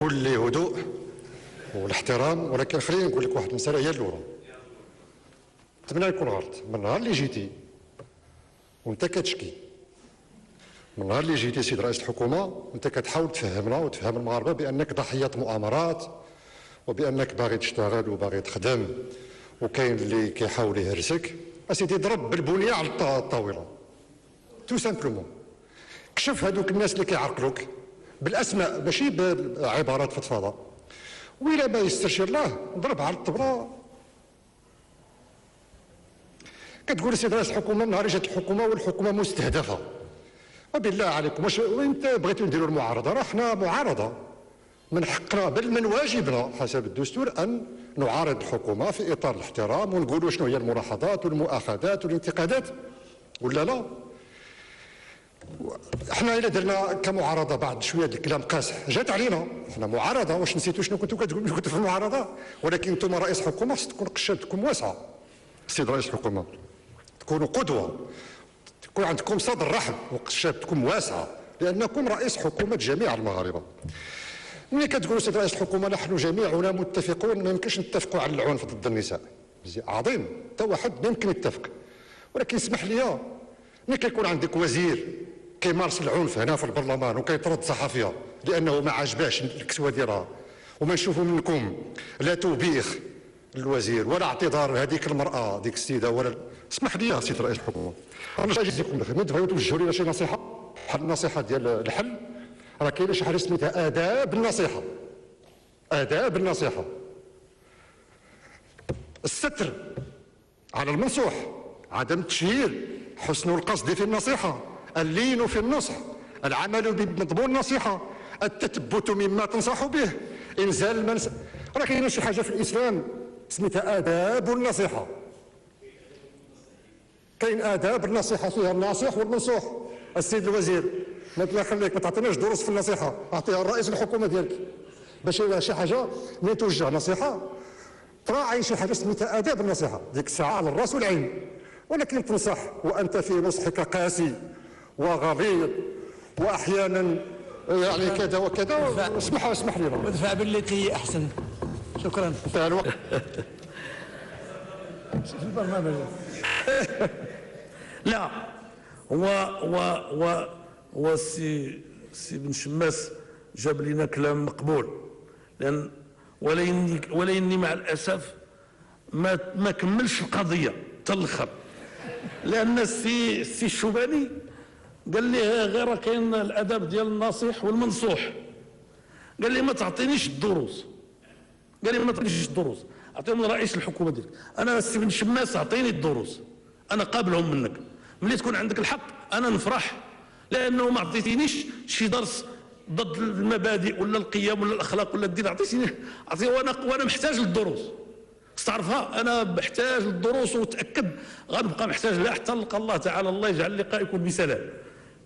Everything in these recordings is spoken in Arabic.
نقول لي هدوء والاحترام، ولكن خليني نقول لك واحد المساله هي الاولى. نتمنى يكون غلط. من النهار اللي جيتي وانت كتشكي، من النهار اللي جيتي سيد رئيس الحكومه وانت كتحاول تفهمنا وتفهم المغاربه بانك ضحيه مؤامرات، وبانك باغي تشتغل وباغي تخدم، وكاين اللي كيحاول يهرسك. اسيدي ضرب بالبنيه على الطاوله تو سامبلومون. كشف هذوك الناس اللي كيعرقلوك بالاسماء ماشي بعبارات فضفاضه، وإلا ما يسترشي الله ضرب على الطبله. كتقول السيد رئيس الحكومه نهار جات الحكومه والحكومه مستهدفه، وبالله عليكم واش انت بغيتوا نديروا المعارضه؟ راه حنا معارضه، من حقنا بل من واجبنا حسب الدستور ان نعارض الحكومه في اطار الاحترام ونقولوا شنو هي الملاحظات والمؤاخذات والانتقادات، ولا لا؟ احنا الا درنا كمعارضه بعد شويه د الكلام قاسح جات علينا، احنا معارضه. واش نسيتوا شنو كنتوا كتقولوا كنتوا في المعارضه؟ ولكن انتم رئيس حكومه خص تكون قشرتكم واسعه. السيد رئيس الحكومه تكونوا قدوه، تكون عندكم صدر رحب وقشرتكم واسعه، لانكم رئيس حكومه جميع المغاربه. ملي كتقولوا سيد رئيس الحكومه نحن جميعنا متفقون، ما يمكنش نتفقوا على العنف ضد النساء، عظيم، حتى واحد ما يمكن يتفق. ولكن اسمح لي، ملي كيكون عندك وزير كيمارس العنف هنا في البرلمان وكيطرد صحفيه لانه ما عجباش الكسوه ديالها، وما نشوفوا منكم لا توبيخ للوزير ولا اعتذار لهذيك المراه ديك السيده ولا اسمح لي سيد رئيس الحكومه، الله يجزيكم بخير. ما تبغيو توجهوا لنا شي نصيحه بحال النصيحه ديال الحل؟ راه كاينه شي حاجه سميتها آداب النصيحه. آداب النصيحه: الستر على المنصوح، عدم التشهير، حسن القصد في النصيحه، اللين في النصح، العمل بمضمون النصيحه، التثبت مما تنصح به، انزال المنس. راه كاينه شي حاجه في الاسلام سميتها آداب النصيحه. كاين آداب النصيحه فيها الناصح والمنصوح. السيد الوزير ما خليك ما تعطيناش دروس في النصيحه، اعطيها الرئيس الحكومه ديالك باش شي حاجه ملي توجه نصيحه تراعي شي حاجه سميتها آداب النصيحه، ديك الساعه على الراس والعين. ولكن تنصح وانت في نصحك قاسي وغليظ واحيانا يعني كذا وكذا، اسمح لي ادفع بالتي احسن. شكرا. انتهى الوقت. في البرنامج لا هو سي بن شماس جاب لنا كلام مقبول، لان ولاني مع الاسف ما كملش القضيه حتى الاخر، لان السي الشوباني قال لي غير كاين الاداب ديال الناصح والمنصوح، قال لي ما تعطينيش الدروس، اعطيهم لرئيس الحكومه ديالك. انا السي بن شماس اعطيني الدروس، انا قابلهم منك. ملي تكون عندك الحق انا نفرح، لانه ما عطيتينيش شي درس ضد المبادئ ولا القيم ولا الاخلاق ولا الدين، عطيتيني وانا محتاج للدروس. استعرفها، انا بحتاج للدروس وتاكد غنبقى محتاج لها حتى نلقى الله تعالى. الله يجعل لقائكم بسلام،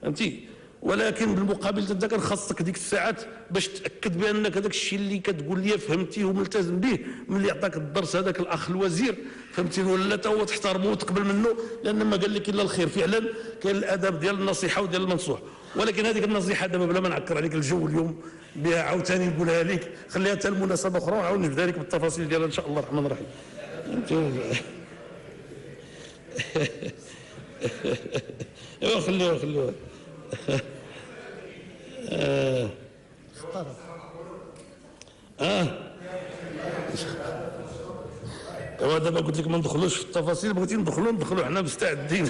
فهمتي؟ ولكن بالمقابل انت كان خاصك ديك الساعات باش تاكد بانك هذاك الشيء اللي كتقول لي فهمتيه وملتزم به ملي عطاك الدرس هذاك الاخ الوزير، فهمتيني؟ ولا تا هو تحترمه وتقبل منه، لان ما قال لك الا الخير. فعلا كاين الاداب ديال النصيحه وديال المنصوح، ولكن هذيك النصيحه دابا بلا ما نعكر عليك الجو اليوم بها عاوتاني نقولها لك، خليها حتى المناسبه اخرى ونعاود نبدا لك بالتفاصيل ديالها ان شاء الله الرحمن الرحيم. ايوا خلوها ايوا دابا قلت لك ما ندخلوش في التفاصيل، بغيتي ندخلوا حنا مستعدين.